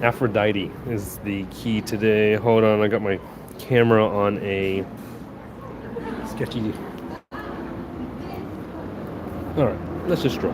Aphrodite is the key today. Hold on, I got my camera on a sketchy. Alright, let's just draw.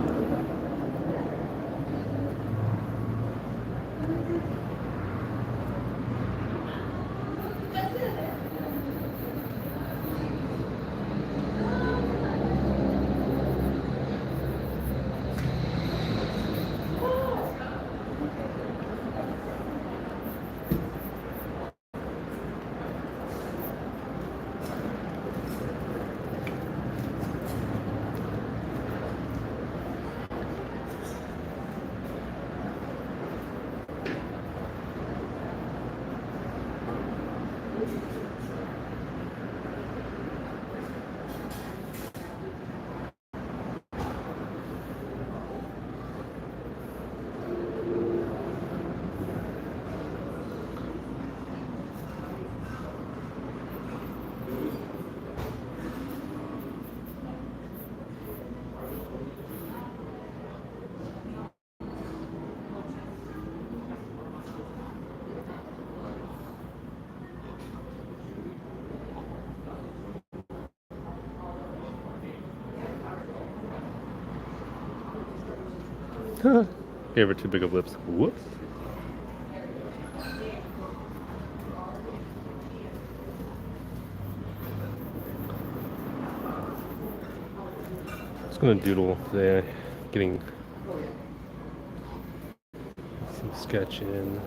Gave her too big of lips. Whoops. Just gonna doodle there, getting some sketch in.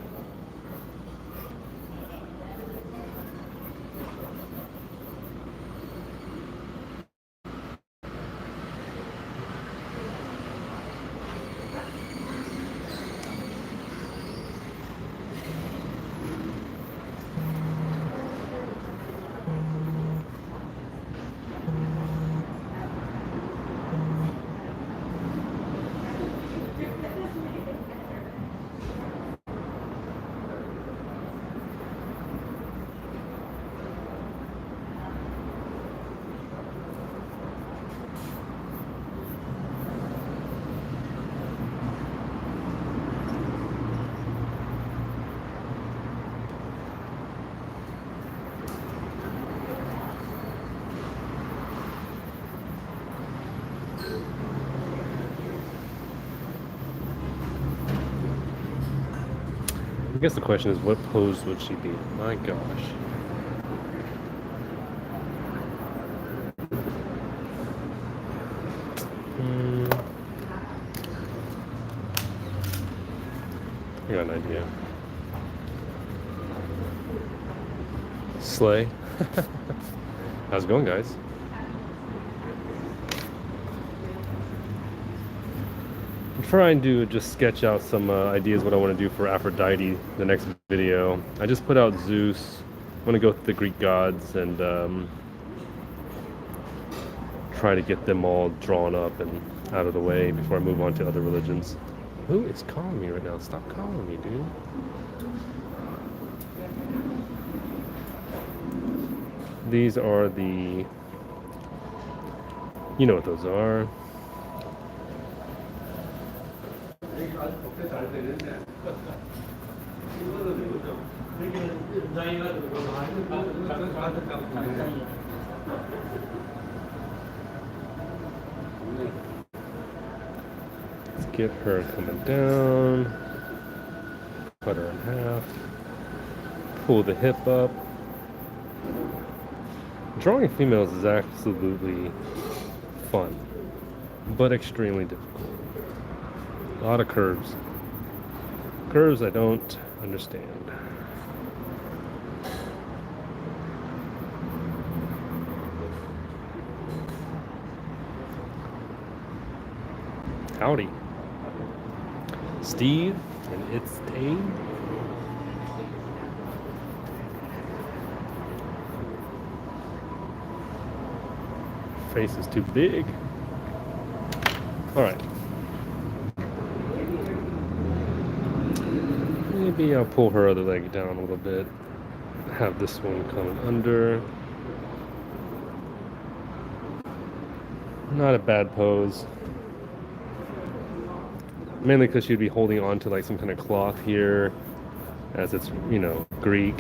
I guess the question is, what pose would she be? My gosh. I got an idea. Slay. How's it going, guys? I'm trying to just sketch out some ideas what I want to do for Aphrodite the next video. I just put out Zeus. I want to go with the Greek gods and try to get them all drawn up and out of the way before I move on to other religions. Who is calling me right now? Stop calling me, dude. These are the... You know what those are. Let's get her coming down. Cut her in half. Pull the hip up. Drawing females is absolutely fun, but extremely difficult. A lot of curves. Curves I don't understand. Howdy. Steve and it's Dave. Face is too big. Alright. Maybe I'll pull her other leg down a little bit. Have this one coming under. Not a bad pose. Mainly because she'd be holding on to like some kind of cloth here. as it's, you know, Greek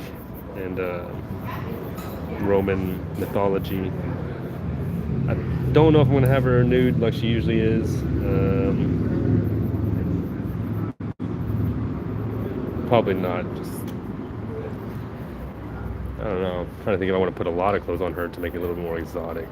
and Roman mythology. I don't know if I'm gonna have her nude like she usually is. Probably not. Just I don't know. I'm trying to think if I want to put a lot of clothes on her to make it a little more exotic.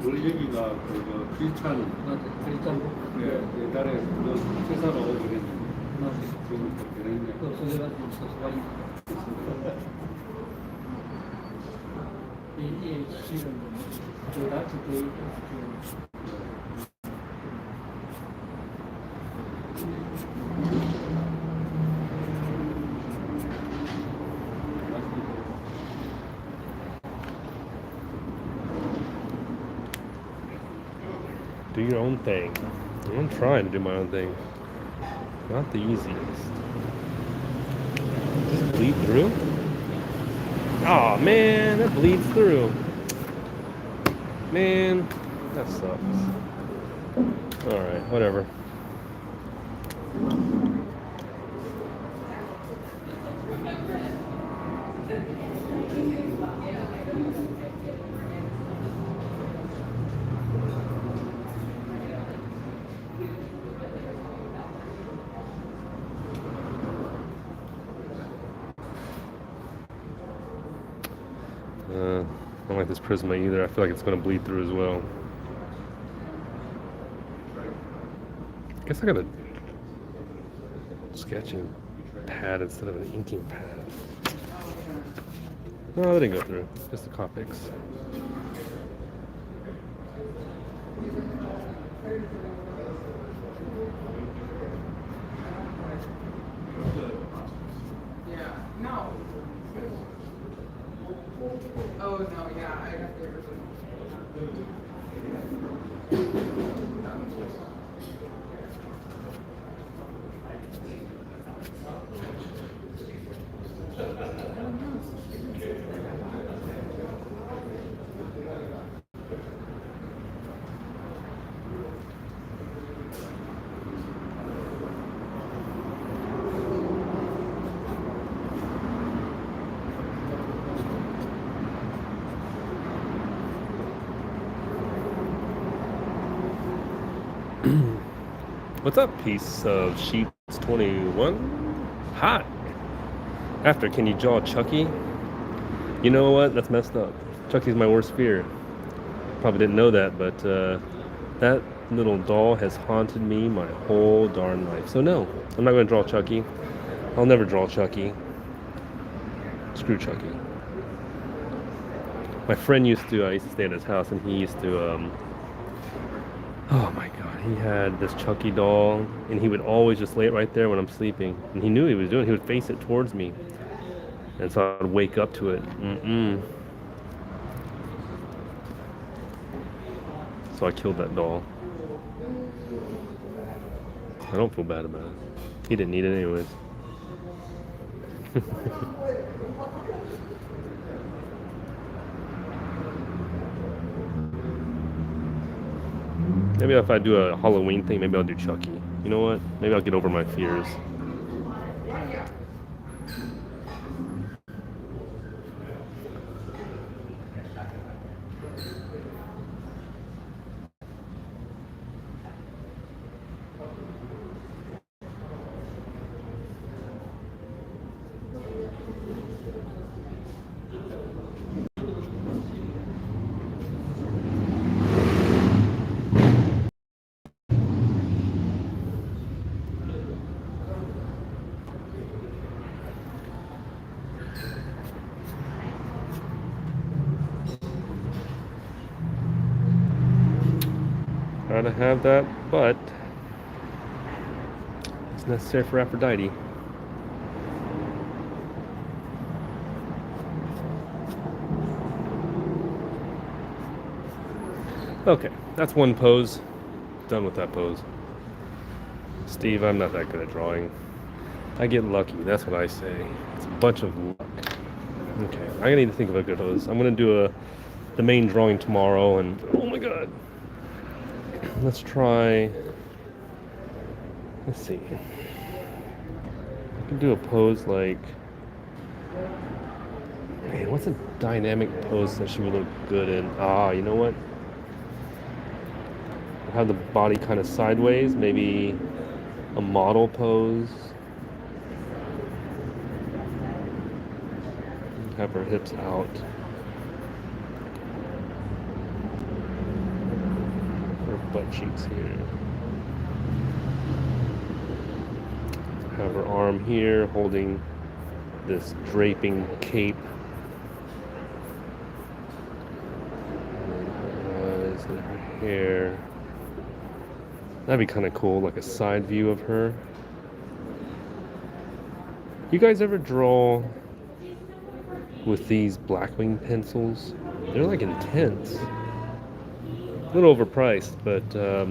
원래 여기가 그 비슷한 옛날에 그 회사로 오버했는데 지금 또 변했네. Do your own thing. I'm trying to do my own thing. Not the easiest. Just bleed through? Oh man, that bleeds through. Man, that sucks. Alright, whatever. I don't like this Prisma either. I feel like it's going to bleed through as well. I guess I got a sketching pad instead of an inking pad. No, that didn't go through. Just the Copics. Oh no, yeah, I got the original. What's up, piece of Sheets 21? Hot. After, can you draw Chucky? You know what? That's messed up. Chucky's my worst fear. Probably didn't know that, but that little doll has haunted me my whole darn life. So no, I'm not going to draw Chucky. I'll never draw Chucky. Screw Chucky. My friend used to, I used to stay at his house, and he used to, oh my god, he had this Chucky doll, and he would always just lay it right there when I'm sleeping. And he knew what he was doing. He would face it towards me. And so I would wake up to it. So I killed that doll. I don't feel bad about it. He didn't need it anyways. Maybe if I do a Halloween thing, maybe I'll do Chucky. You know what? Maybe I'll get over my fears. try to have that, but it's necessary for Aphrodite. Okay, that's one pose. Done with that pose. Steve, I'm not that good at drawing. I get lucky, that's what I say. It's a bunch of luck. Okay, I'm gonna need to think of a good pose. I'm gonna do the main drawing tomorrow, and oh my god. Let's try. Let's see. I can do a pose like. Man, what's a dynamic pose that she would look good in? Ah, you know what? Have the body kind of sideways, maybe a model pose. Have her hips out. Her butt cheeks here. Have her arm here holding this draping cape. And her hair. That'd be kind of cool, like a side view of her. You guys ever draw with these Blackwing pencils? They're like intense. A little overpriced, but I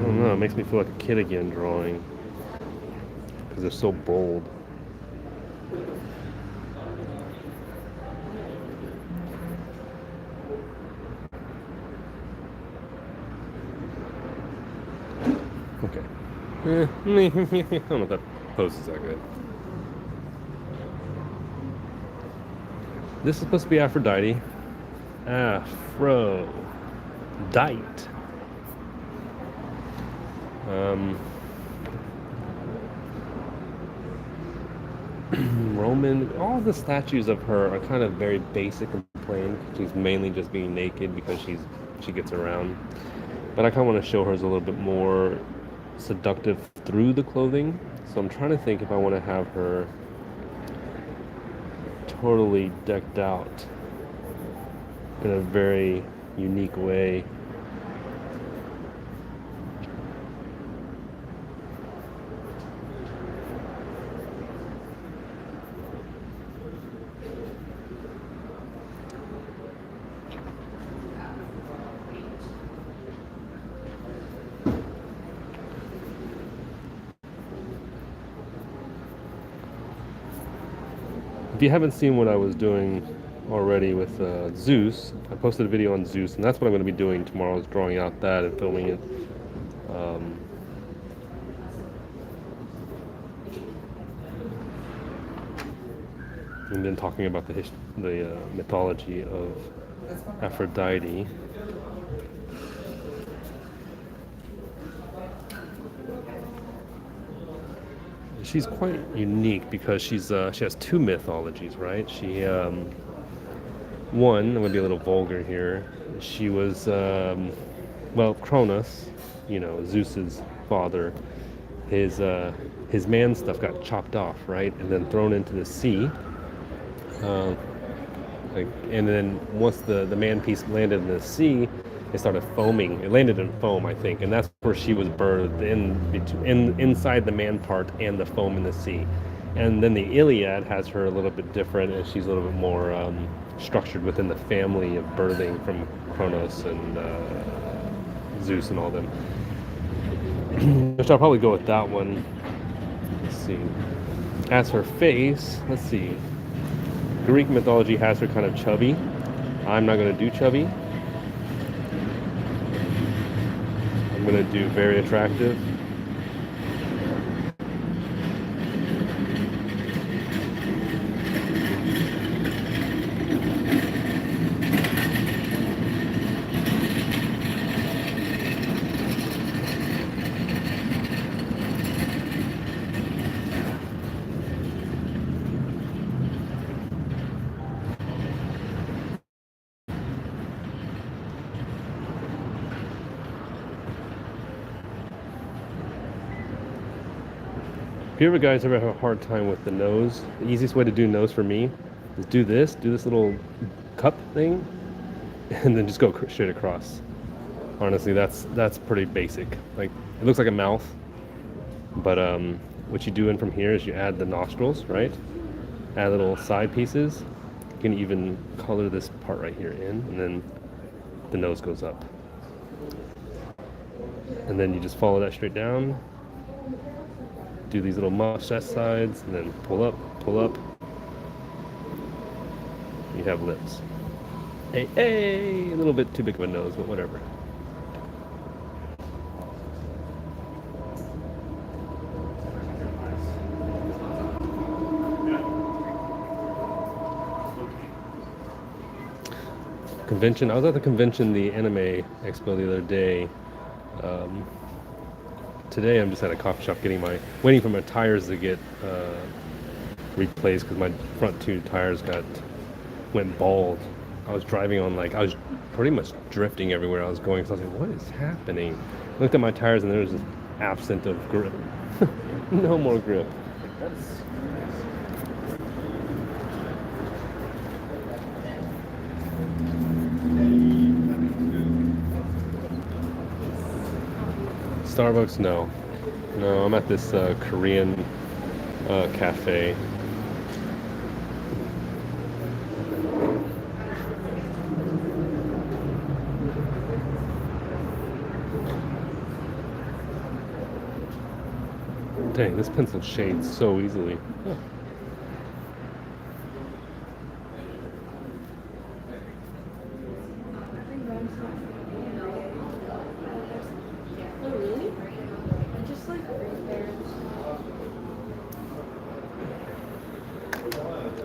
don't know, it makes me feel like a kid again drawing. Because they're so bold. Okay. I don't know if that pose is that good. This is supposed to be Aphrodite. Aphrodite. Roman, all the statues of her are kind of very basic and plain. She's mainly just being naked because she gets around. But I kind of want to show her as a little bit more seductive through the clothing. So I'm trying to think if I want to have her totally decked out in a very unique way. If you haven't seen what I was doing already with Zeus, I posted a video on Zeus, and that's what I'm going to be doing tomorrow, is drawing out that and filming it. And then talking about the mythology of Aphrodite. She's quite unique because she has two mythologies, right? One, I'm gonna be a little vulgar here. She was, well, Cronus, Zeus's father. His man stuff got chopped off, right, and then thrown into the sea. And then once the man piece landed in the sea, it started foaming. It landed in foam, I think, and that's where she was birthed, inside the man part and the foam in the sea. And then the Iliad has her a little bit different, and she's a little bit more structured within the family of birthing from Kronos and Zeus and all them. Which I'll probably go with that one. Let's see. As her face, let's see. Greek mythology has her kind of chubby. I'm not going to do chubby. I'm going to do very attractive. If you ever guys ever have a hard time with the nose, the easiest way to do nose for me is do this little cup thing, and then just go straight across. Honestly, that's pretty basic. Like it looks like a mouth, but what you do in from here is you add the nostrils, right? Add little side pieces. You can even color this part right here in, and then the nose goes up. And then you just follow that straight down. Do these little mustache sides, and then pull up, pull up. You have lips. Hey, hey! A little bit too big of a nose, but whatever. Convention. I was at the convention, the anime expo the other day. Today I'm just at a coffee shop waiting for my tires to get replaced because my front two tires went bald. I was driving on I was pretty much drifting everywhere I was going. So I was like, what is happening? I looked at my tires and there was just absent of grip. No more grip. That's Starbucks, no. No, I'm at this Korean cafe. Dang, this pencil shades so easily. Huh.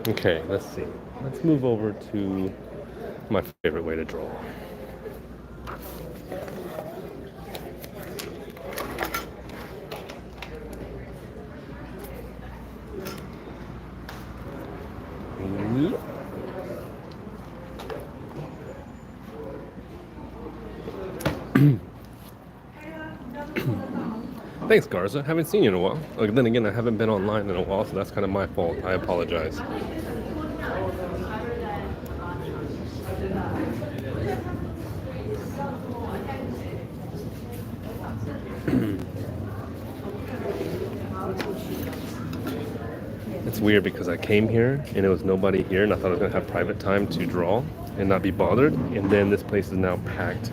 Okay, let's see. Let's move over to my favorite way to draw. Thanks, Garza. Haven't seen you in a while. Then again, I haven't been online in a while, so that's kind of my fault. I apologize. It's weird because I came here and there was nobody here, and I thought I was going to have private time to draw and not be bothered. And then this place is now packed.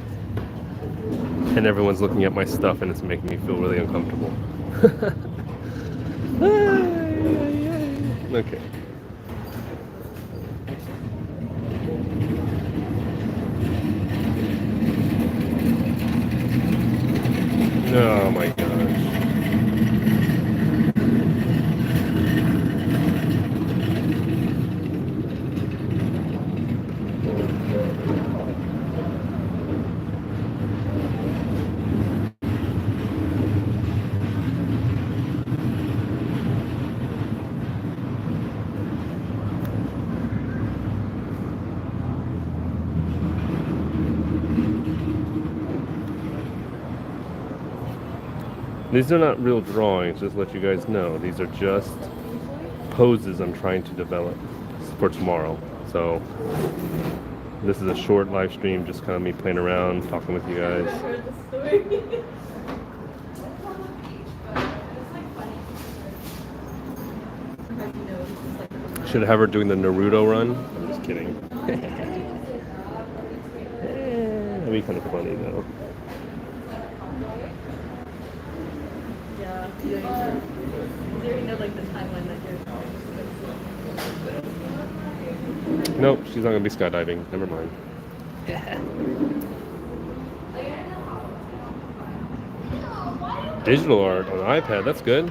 And everyone's looking at my stuff and it's making me feel really uncomfortable. Okay. Oh my gosh. These are not real drawings, just to let you guys know. These are just poses I'm trying to develop for tomorrow. So this is a short live stream, just kind of me playing around, talking with you guys. Should have her doing the Naruto run. I'm just kidding. That'd be kind of funny though. You already know like the timeline that you're. Nope, she's not gonna be skydiving. Never mind. Digital art on iPad, that's good.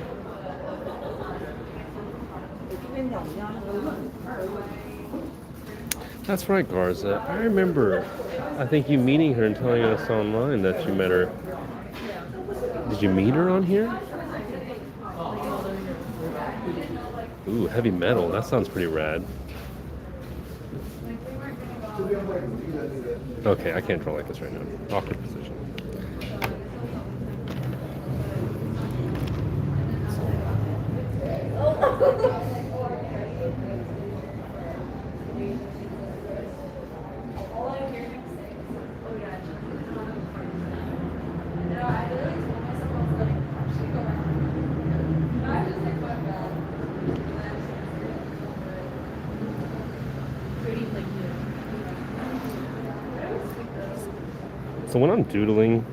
That's right, Garza. I remember, I think you meeting her and telling us online that you met her. Did you meet her on here? Ooh, heavy metal. That sounds pretty rad. Okay, I can't draw like this right now. Awkward position. So when I'm doodling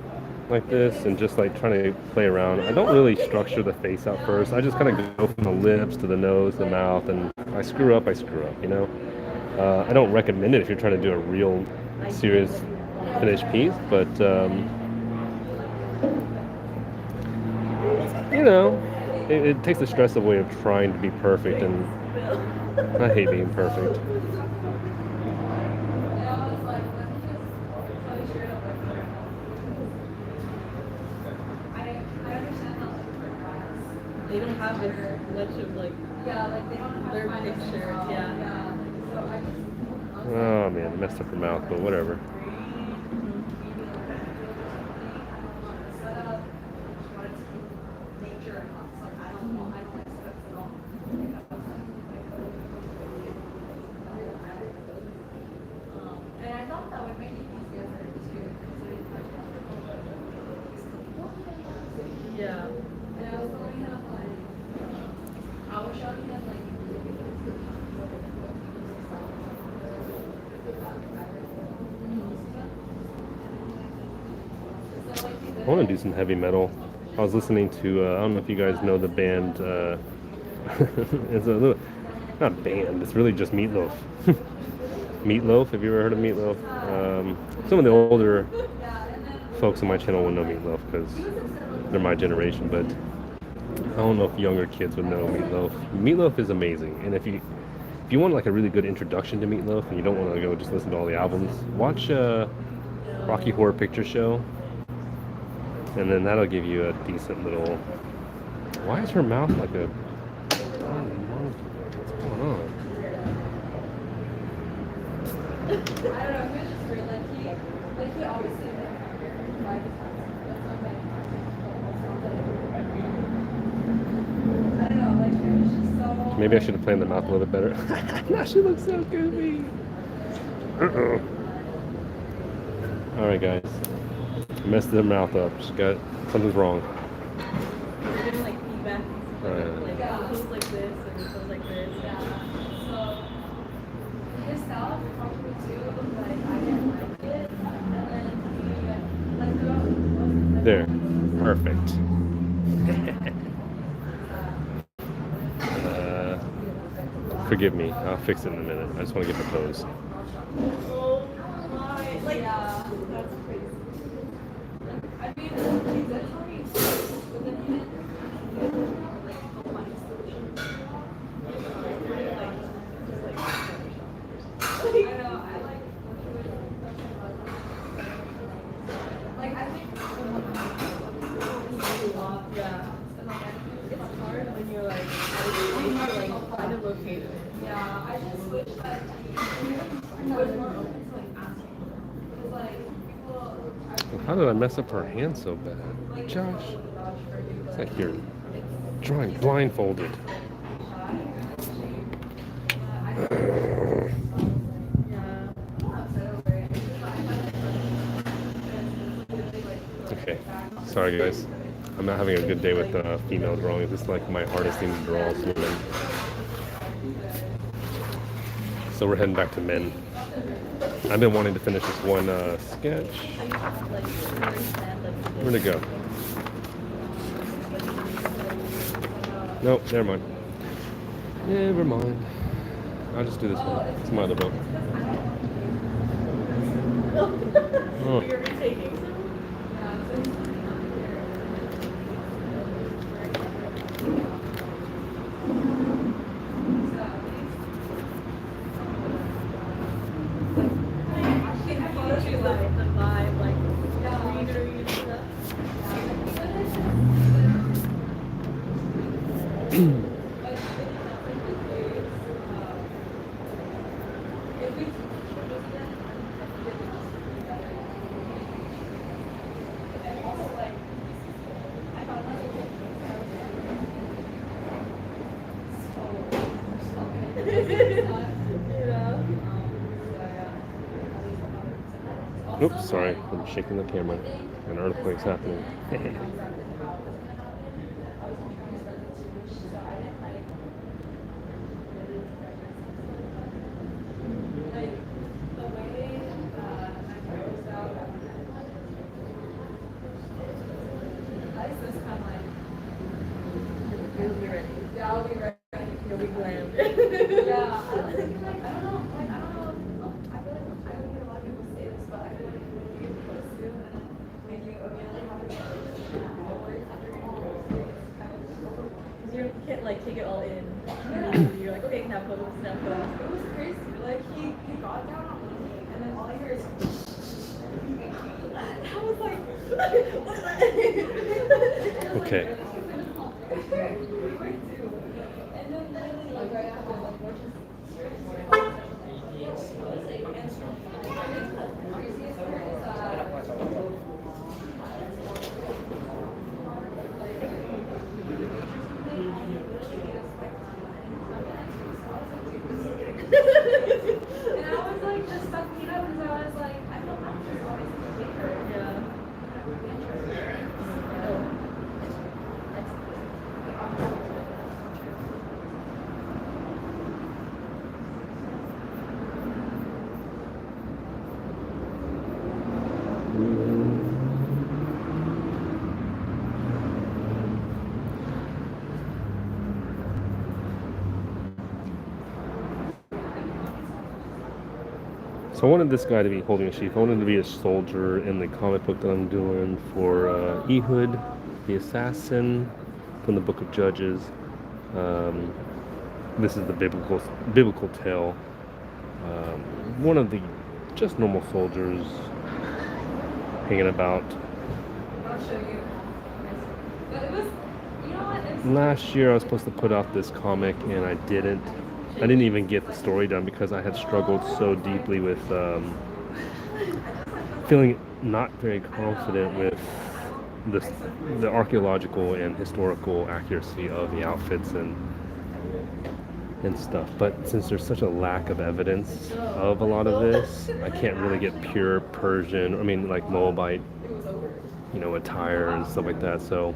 like this and just like trying to play around, I don't really structure the face out first. I just kind of go from the lips to the nose, the mouth, and I screw up, you know? I don't recommend it if you're trying to do a real serious finished piece, but you know, it takes the stress away of trying to be perfect, and I hate being perfect. They don't have as much of like their pictures, yeah. Oh man, I messed up her mouth, but whatever. Yeah. I want to do some heavy metal. I was listening to, I don't know if you guys know the band, it's a little, not band, it's really just Meatloaf. Meatloaf, have you ever heard of Meatloaf? Some of the older folks on my channel will know Meatloaf because they're my generation, but I don't know if younger kids would know Meatloaf. Meatloaf is amazing, and if you want like a really good introduction to Meatloaf and you don't want to go just listen to all the albums, watch Rocky Horror Picture Show. And then that'll give you a decent little. Why is her mouth like a? What's going on? I don't know, he was just weird, he always said that. I don't know, it was just so. Maybe I should have planned the mouth a little bit better. Now she looks so goofy. All right, guys. I messed her mouth up. She got something's wrong. We're doing like feedback. It goes like this and it goes like this. Yeah. So his style probably too, like I didn't like it. And then he There. Perfect. Forgive me. I'll fix it in a minute. I just want to get the pose. oh my, like yeah, that's crazy. I mean, that's funny, but then he didn't like a funny solution. I know, I I think yeah. It's hard when you're like kind of located. Yeah, I just wish that he was more open to like asking. Because like people How did I mess up her hand so bad? Josh, it's like you're drawing blindfolded. Okay, sorry guys. I'm not having a good day with female drawings. It's like my hardest thing to draw is women. So we're heading back to men. I've been wanting to finish this one sketch. Where'd it go? Nope, never mind. Never mind. I'll just do this one. It's my other book. Oh. You're taking some. Oops, sorry. I'm shaking the camera. An earthquake's happening. take it all in. And you're like, okay, now pose, now pose. It was crazy. Like he got down on one knee, and then all I hear is. I was like, what's that? Okay. And then literally like right after like we're just. And I was like just sucking it up because I was like, I feel like this always make her. Yeah. So I wanted this guy to be holding a sheath. I wanted to be a soldier in the comic book that I'm doing for Ehud, the assassin from the Book of Judges. This is the biblical tale. One of the just normal soldiers hanging about. I'll show you. But it was, you know what? It's Last year I was supposed to put out this comic and I didn't. I didn't even get the story done because I had struggled so deeply with feeling not very confident with the archaeological and historical accuracy of the outfits and stuff. But since there's such a lack of evidence of a lot of this, I can't really get pure Persian, like Moabite, attire and stuff like that. So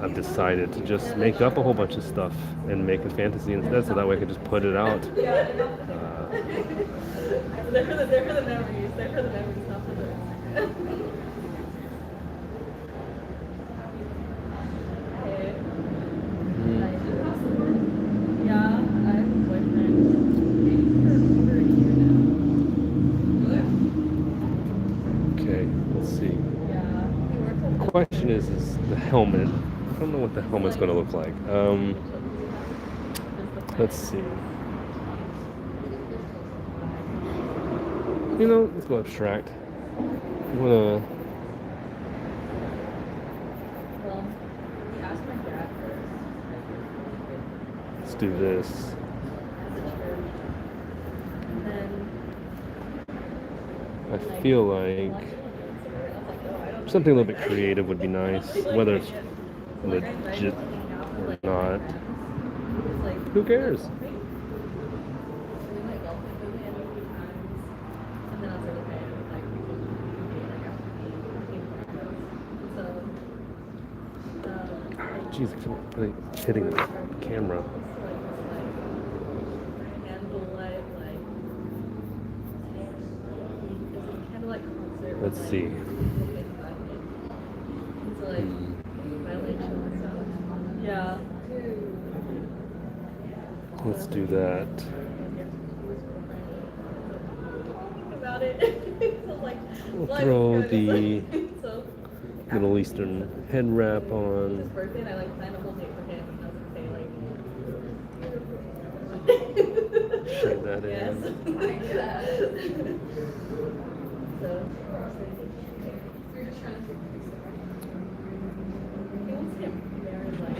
I've decided to just make up a whole bunch of stuff and make a fantasy instead, so that way I can just put it out. they're for the memories. They're for the memories, not for the. Okay. Yeah, I have a boyfriend. Maybe for over a year now. Okay, let's see. Yeah, he works at The question is the helmet. I don't know what the helmet's going to look like. Let's see. Let's go abstract. I'm gonna. Well, he asked my dad first. Let's do this. As a church. And then I feel like something a little bit creative would be nice, whether it's legit or not. Who cares? Jeez, I keep really hitting the camera. Let's see. Yeah. Let's do that. About it. So like, We'll life throw is the good. So, Middle Eastern head wrap his on. birthday, and I like planned a whole date for him, and I was gonna say like. Shade that Yes. in. So. He wants to get married like.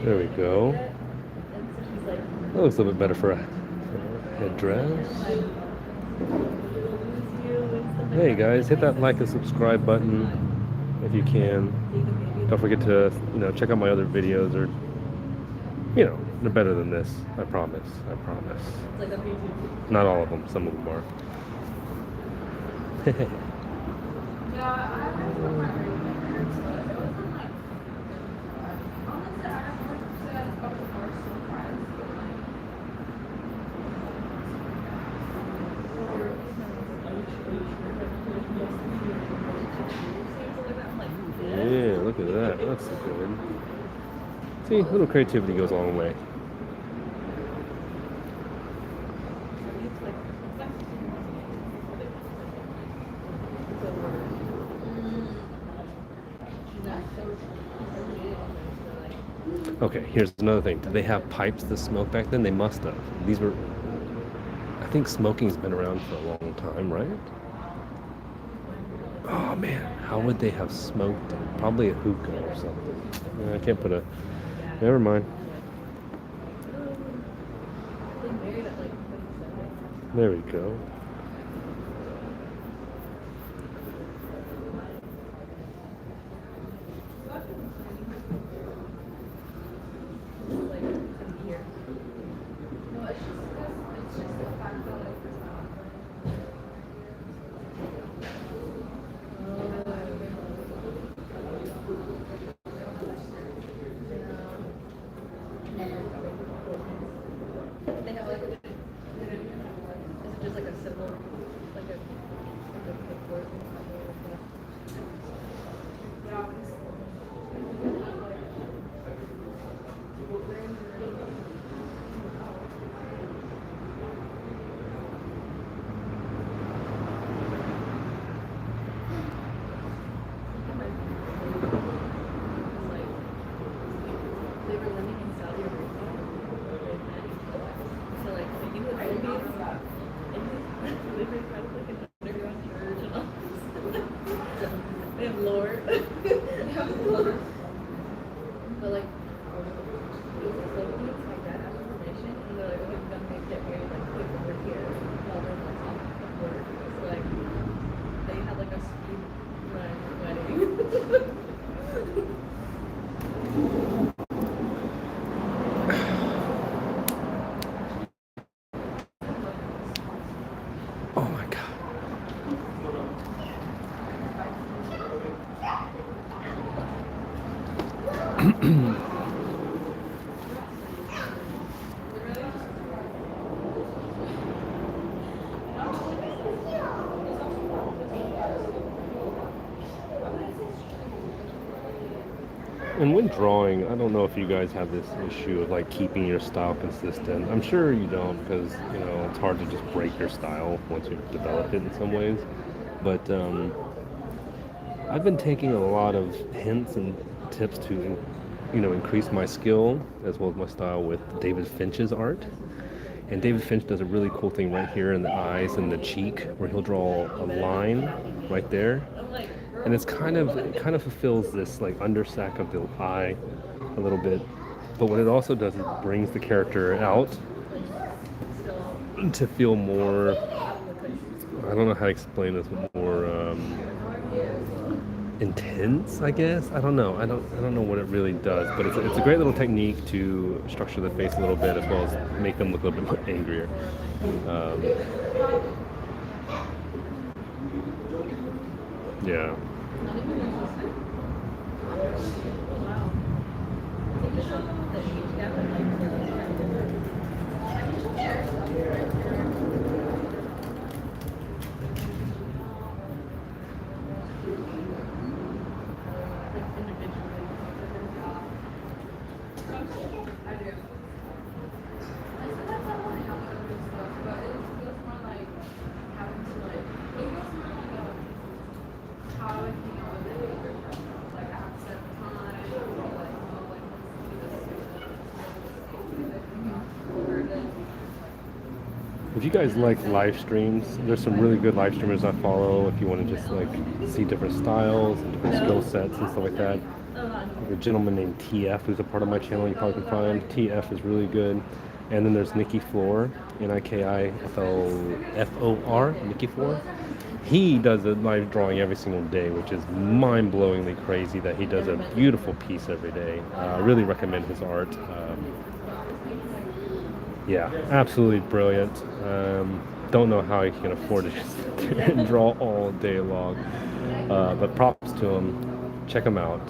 There we go. That looks a little bit better for a headdress. Hey guys, hit that like and subscribe button if you can. Don't forget to check out my other videos. They're better than this. I promise. I promise. Not all of them. Some of them are. Yeah, look at that. That's good. See, a little creativity goes a long way. Okay, here's another thing. Did they have pipes to smoke back then? They must have. These were, I think smoking's been around for a long time, right? Oh man, how would they have smoked it? Probably a hookah or something. I can't put a. Never mind. There we go. They have like, is it just like a symbol, like a word? They were living in Saudi Arabia. So like the English movies, they were kind of like an underground church and all. They have lore. They have lore. But like, it was like Philippines, my dad asked for permission, and they're like, okay, we're gonna get married like over here while they're like off of work. So like, they had like a speed run wedding. Oh my god. And when drawing, I don't know if you guys have this issue of like keeping your style consistent. I'm sure you don't because, you know, it's hard to just break your style once you've developed it in some ways. But I've been taking a lot of hints and tips to, you know, increase my skill as well as my style with David Finch's art. And David Finch does a really cool thing right here in the eyes and the cheek where he'll draw a line right there. And it kind of fulfills this like undersack of the eye a little bit. But what it also does is it brings the character out to feel more, I don't know how to explain this, more intense, I guess. I don't know. I don't know what it really does, but it's a great little technique to structure the face a little bit as well as make them look a little bit more angrier. Yeah. If you guys like live streams, there's some really good live streamers I follow if you want to just like see different styles and different skill sets and stuff like that. Like a gentleman named TF who's a part of my channel you probably can find. TF is really good. And then there's Nikki Floor, Nikiflor, Nikki Floor. He does a live drawing every single day, which is mind-blowingly crazy that he does a beautiful piece every day. I really recommend his art. Yeah, absolutely brilliant. Don't know how he can afford to just sit there and draw all day long. But props to him. Check him out.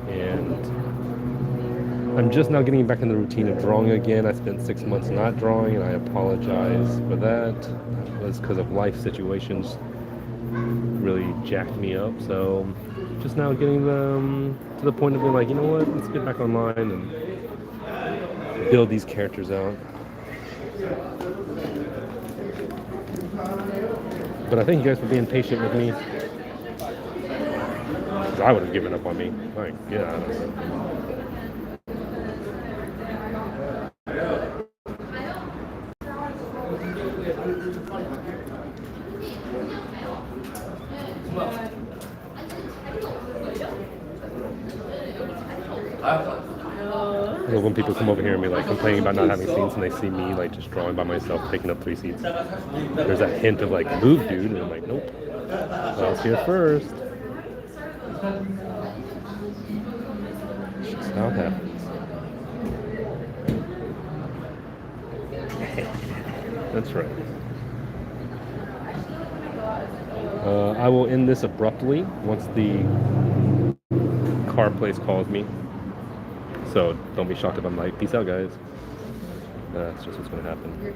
And I'm just now getting back in the routine of drawing again. I spent 6 months not drawing, and I apologize for that. It was because of life situations really jacked me up. So just now getting them to the point of being like, you know what, let's get back online and build these characters out. But I thank you guys for being patient with me. because I would have given up on me. Like, get out of here. I love when people come over here and be like complaining about not having seats, and they see me like just drawing by myself, taking up 3 seats. There's that hint of like, move, dude, and I'm like, nope. I was here first. It's just how it happens. That's right. I will end this abruptly once the car place calls me. So don't be shocked if I'm like, peace out, guys. That's just what's going to happen.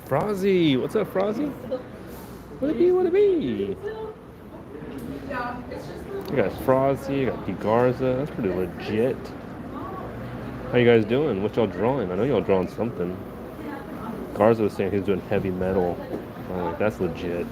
Frozzy, what's up, Frozzy? What it be? What it be? You got Frozzy, you got DeGarza. That's pretty legit. How you guys doing? What y'all drawing? I know y'all drawing something. Garza was saying he was doing heavy metal. I'm like, that's legit.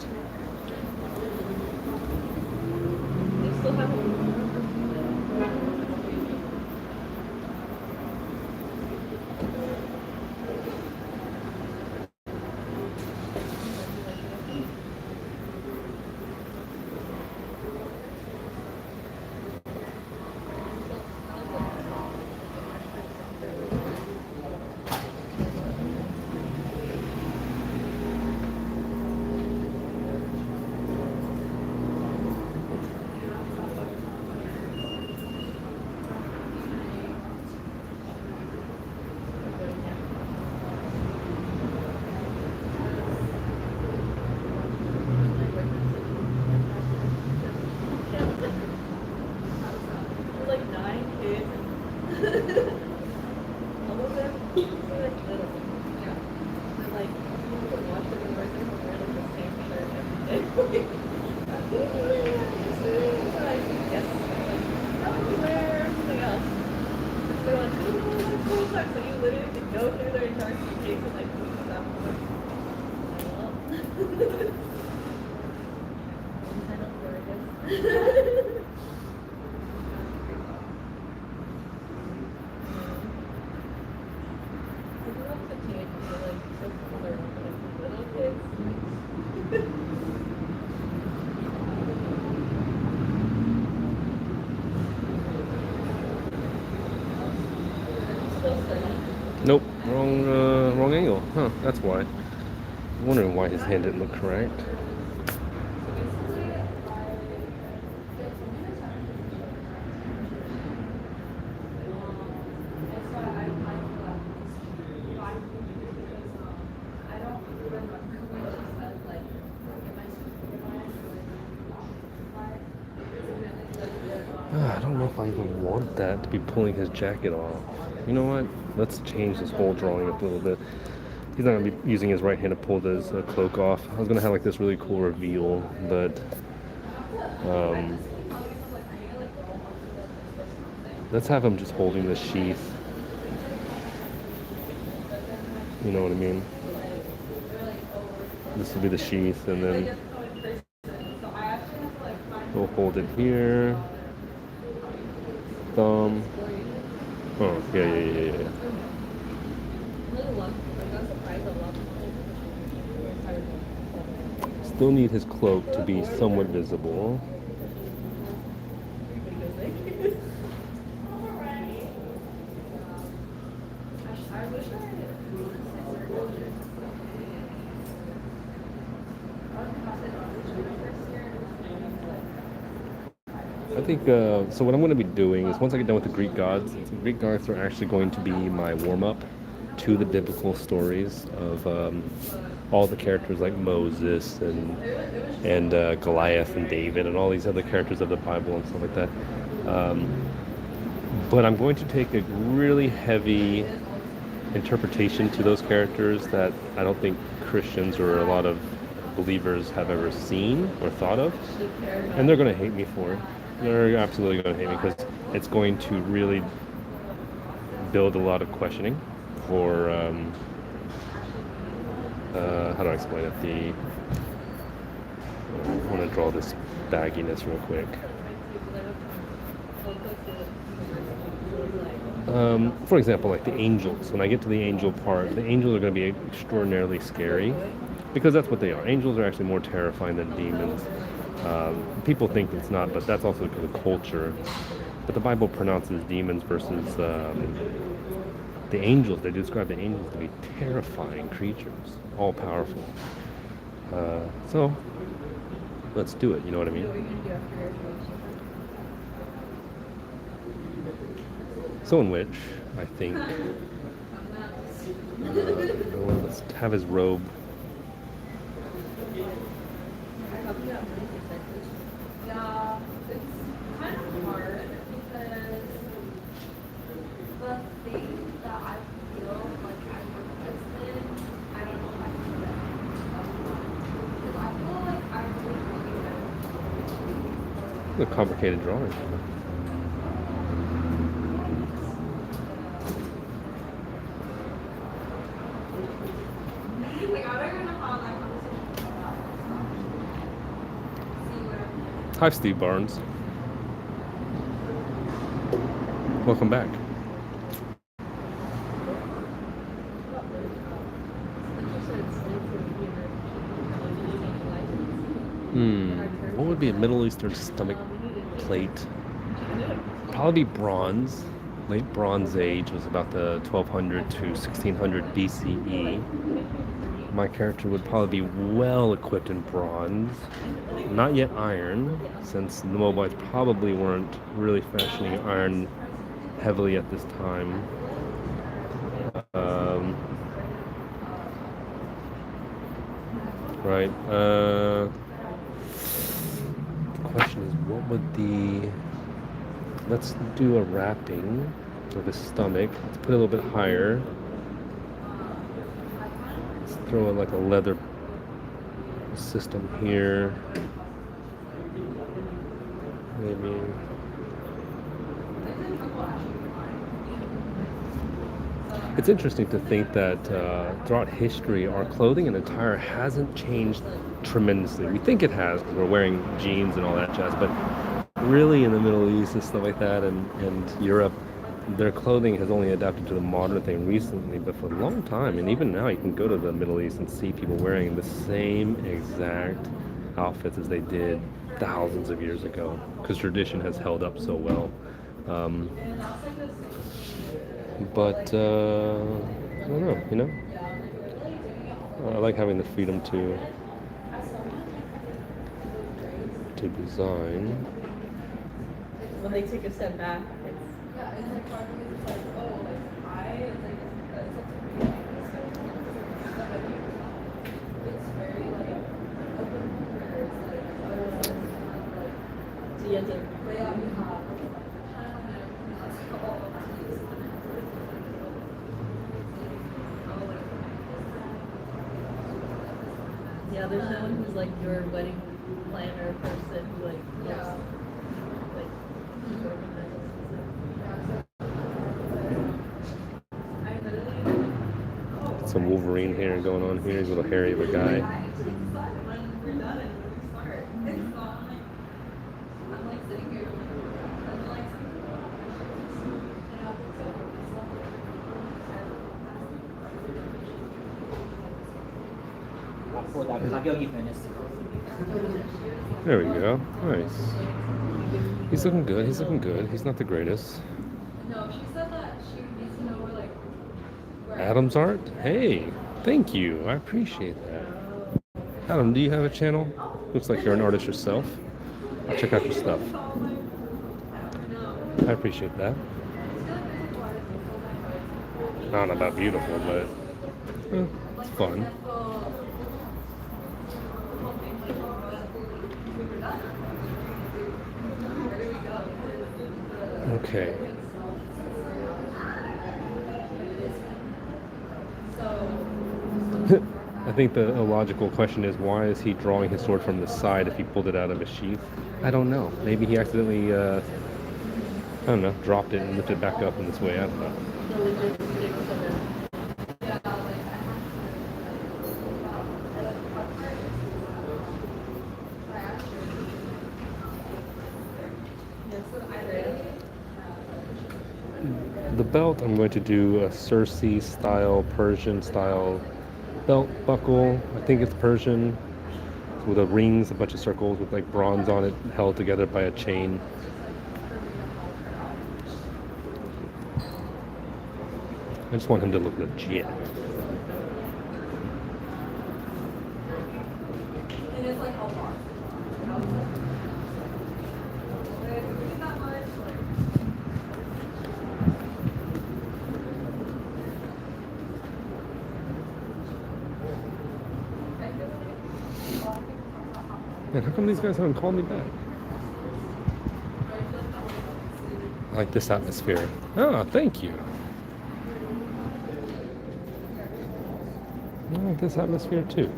Nope, wrong angle. Huh, that's why. I'm wondering why his hand didn't look correct. I don't know if I even want that to be pulling his jacket off. You know what? Let's change this whole drawing up a little bit. He's not going to be using his right hand to pull his cloak off. I was going to have like this really cool reveal, but let's have him just holding the sheath. You know what I mean? This will be the sheath, and then we'll hold it here. Thumb. Oh, yeah. Still need his cloak to be somewhat visible. I think, so what I'm going to be doing is once I get done with the Greek gods are actually going to be my warm-up to the biblical stories of all the characters like Moses and Goliath and David and all these other characters of the Bible and stuff like that. But I'm going to take a really heavy interpretation to those characters that I don't think Christians or a lot of believers have ever seen or thought of. And they're going to hate me for it. They're absolutely going to hate me because it's going to really build a lot of questioning for how do I explain it? I want to draw this bagginess real quick. For example, like the angels. When I get to the angel part, the angels are going to be extraordinarily scary because that's what they are. Angels are actually more terrifying than demons. People think it's not, but that's also because of culture. But the Bible pronounces demons versus the angels. They describe the angels to be terrifying creatures, all powerful. So let's do it. You know what I mean? So in which I think let's have his robe. Yeah, it's kind of hard because the thing that I feel like I work best in, I don't know if I can do that. Because I feel like I really A complicated drawing. like I don't even know how that conversation came about. See what I'm Hi, Steve Barnes. Welcome back. What would be a Middle Eastern stomach plate? Probably bronze. Late Bronze Age was about the 1200 to 1600 BCE. My character would probably be well equipped in bronze. Not yet iron, since the Moabites probably weren't really fashioning iron heavily at this time. Right. The question is, what would the... Let's do a wrapping of his stomach. Let's put it a little bit higher. Let's throw in like a leather system here. Maybe. It's interesting to think that throughout history, our clothing and attire hasn't changed tremendously. We think it has because we're wearing jeans and all that jazz, but really in the Middle East and stuff like that and Europe, their clothing has only adapted to the modern thing recently, but for a long time, and even now you can go to the Middle East and see people wearing the same exact outfits as they did thousands of years ago because tradition has held up so well. But I don't know, you know? I like having the freedom to design. When they take a step back, yeah, and like part of me is like, oh, like I like it's very like open borders, like so you have to. but yeah, we have Yeah, there's no one who's like your wedding planner person who like yeah. like organizes. Some Wolverine hair going on here. He's a little hairy of a guy. When we're done and we start, it's not like I'm like sitting here and like There we go. Nice. He's looking good. He's looking good. He's not the greatest. no, she said that she needs to know where Adam's art? Hey, thank you. I appreciate that. Adam, do you have a channel? Looks like you're an artist yourself. I'll check out your stuff. I appreciate that. I don't know about beautiful, but it's fun. Okay. I think the logical question is, why is he drawing his sword from the side if he pulled it out of his sheath? I don't know. Maybe he accidentally, I don't know, dropped it and lifted it back up in this way. I don't know. The logistics of it. the belt, I'm going to do a Circe style, Persian style belt buckle. I think it's Persian with the rings, a bunch of circles with like bronze on it, held together by a chain. I just want him to look legit. And it's like a lot. That much, Man, how come these guys haven't called me back? I like this atmosphere. Oh, thank you. I like this atmosphere too.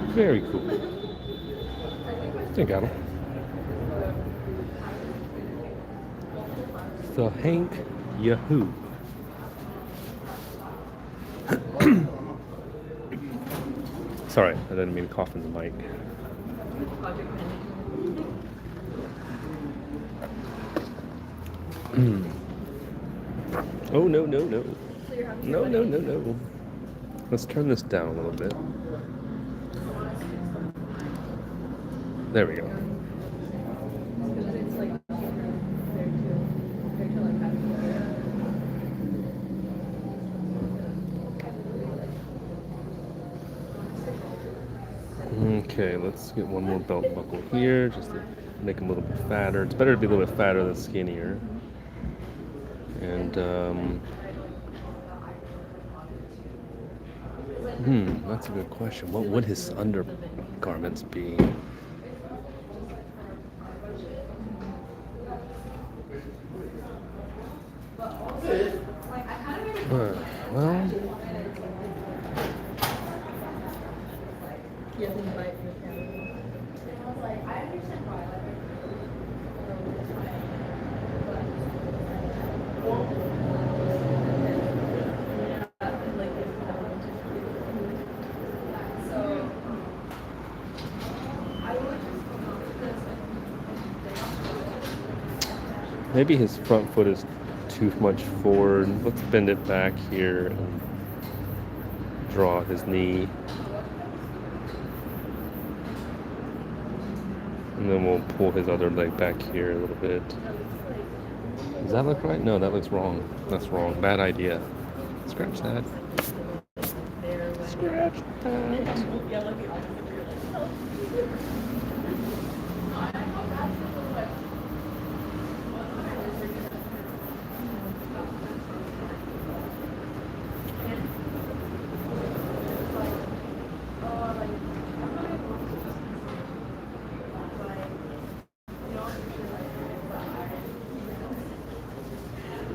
Very cool. I think I got him. So Hank Yahoo. Sorry, I didn't mean to cough in the mic. Oh, no, no, no. No, no, no, no. Let's turn this down a little bit. There we go. Okay, let's get one more belt buckle here, just to make him a little bit fatter. It's better to be a little bit fatter than skinnier. And, that's a good question. What would his undergarments be? Well, maybe his front foot is too much forward. Let's bend it back here and draw his knee. And then we'll pull his other leg back here a little bit. Does that look right? No, that looks wrong. That's wrong. Bad idea. Scratch that. Scratch that.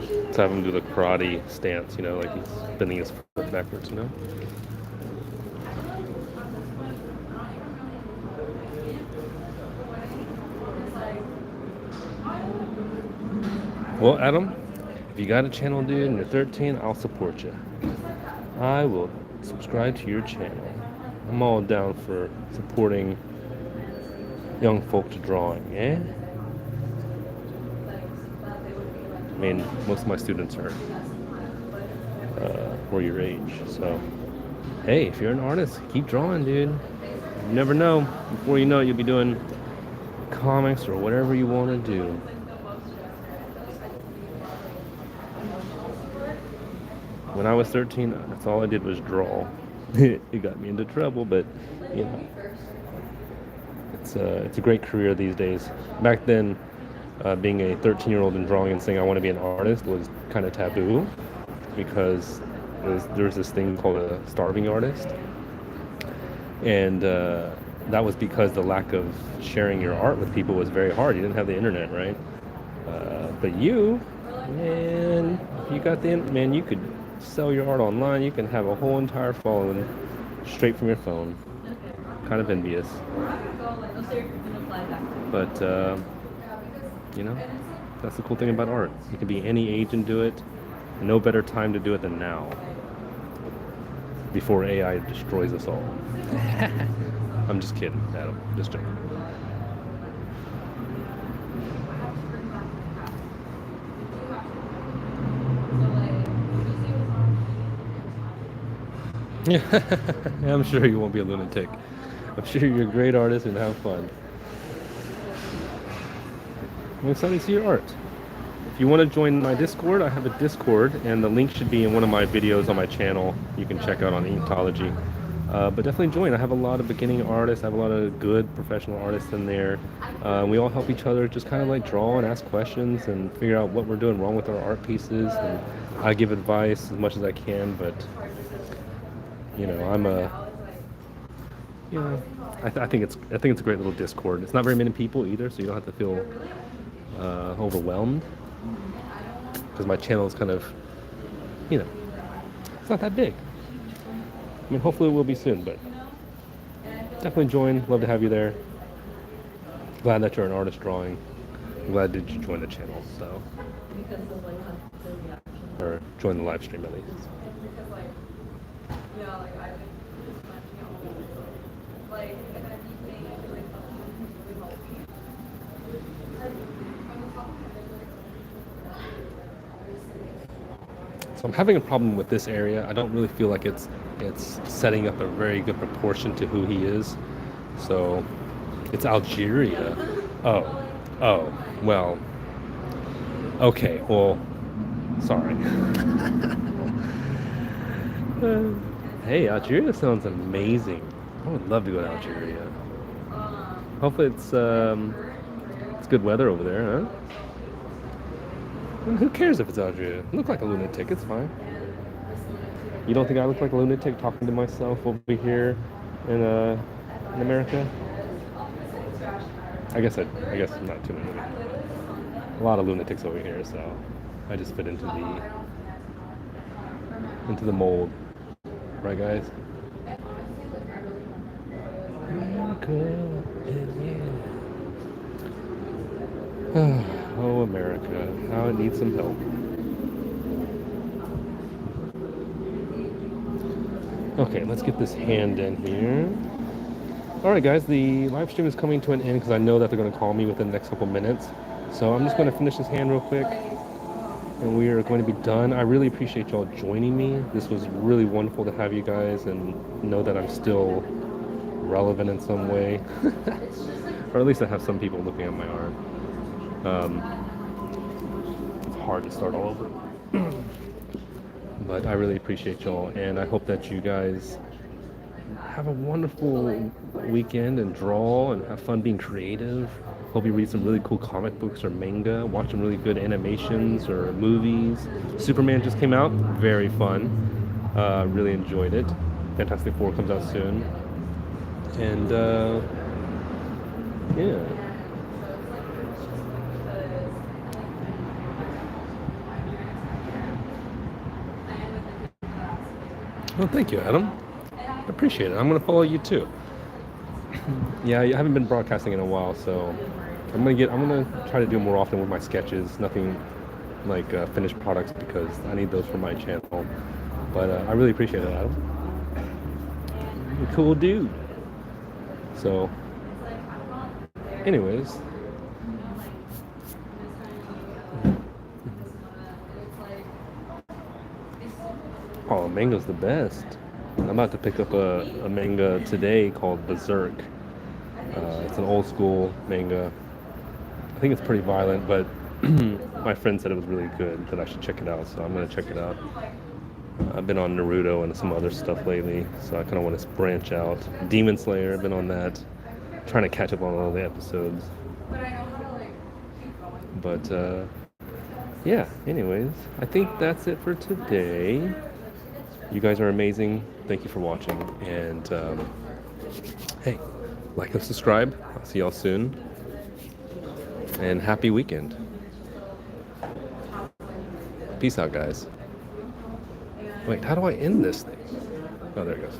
Let's have him do the karate stance, like he's bending his foot backwards, Well, Adam, if you got a channel, dude, and you're 13, I'll support you. I will subscribe to your channel. I'm all down for supporting young folk to drawing, eh? I mean, most of my students are your age, so hey, if you're an artist, keep drawing, dude. You never know. Before you know it, you'll be doing comics or whatever you want to do. When I was 13, that's all I did was draw. It got me into trouble, but it's a great career these days. Back then, being a 13-year-old and drawing and saying I want to be an artist was kind of taboo, because there was this thing called a starving artist, and that was because the lack of sharing your art with people was very hard. You didn't have the internet, right? But you, man, you got man, you could sell your art online. You can have a whole entire following straight from your phone. Kind of envious, but that's the cool thing about art. You can be any age and do it. No better time to do it than now, before AI destroys us all. I'm just kidding, Adam. Just joking. So like Yeah, I'm sure you won't be a lunatic. I'm sure you're a great artist and have fun. I'm excited to see your art. If you want to join my Discord, I have a Discord, and the link should be in one of my videos on my channel. You can check out on Inktology. But definitely join. I have a lot of beginning artists. I have a lot of good professional artists in there. We all help each other just kind of like draw and ask questions and figure out what we're doing wrong with our art pieces. And I give advice as much as I can, but I'm a I think it's a great little Discord. It's not very many people either, so you don't have to feel overwhelmed because my channel is kind of, it's not that big. I mean, hopefully it will be soon, but definitely join. Love to have you there. Glad that you're an artist drawing. I'm glad that you joined the channel, so Because of like constant reaction. or join the live stream at least. So I'm having a problem with this area. I don't really feel like it's setting up a very good proportion to who he is. So it's Algeria. Oh, well. Okay, well, sorry. Hey, Algeria sounds amazing. I would love to go to Algeria. Hopefully it's good weather over there, huh? And who cares if it's Algeria? I look like a lunatic, it's fine. You don't think I look like a lunatic talking to myself over here in America? I guess I'm not too many. A lot of lunatics over here, so I just fit into the mold. Right, guys? America, yeah. Oh, America, how it needs some help. Okay, let's get this hand in here. All right, guys, the live stream is coming to an end because I know that they're going to call me within the next couple minutes. So I'm just going to finish this hand real quick, and we are going to be done. I really appreciate y'all joining me. This was really wonderful to have you guys and know that I'm still relevant in some way. Or at least I have some people looking at my art. It's hard to start all over. But I really appreciate y'all, and I hope that you guys have a wonderful weekend and draw and have fun being creative. Hope you read some really cool comic books or manga, watch some really good animations or movies. Superman just came out, very fun. Really enjoyed it. Fantastic Four comes out soon. And yeah. Well, thank you, Adam. I appreciate it. I'm gonna follow you too. Yeah, I haven't been broadcasting in a while, so I'm gonna try to do more often with my sketches. Nothing like finished products because I need those for my channel. But I really appreciate it, Adam. You're a cool dude. So, anyways. Oh, mango's the best. I'm about to pick up a manga today called Berserk. It's an old school manga. I think it's pretty violent, but my friend said it was really good, that I should check it out, so I'm going to check it out. I've been on Naruto and some other stuff lately, so I kind of want to branch out. Demon Slayer, I've been on that. Trying to catch up on all the episodes. But, yeah, anyways, I think that's it for today. You guys are amazing. Thank you for watching. And hey, like and subscribe. I'll see y'all soon. And happy weekend. Peace out, guys. Wait, how do I end this thing? Oh, there it goes.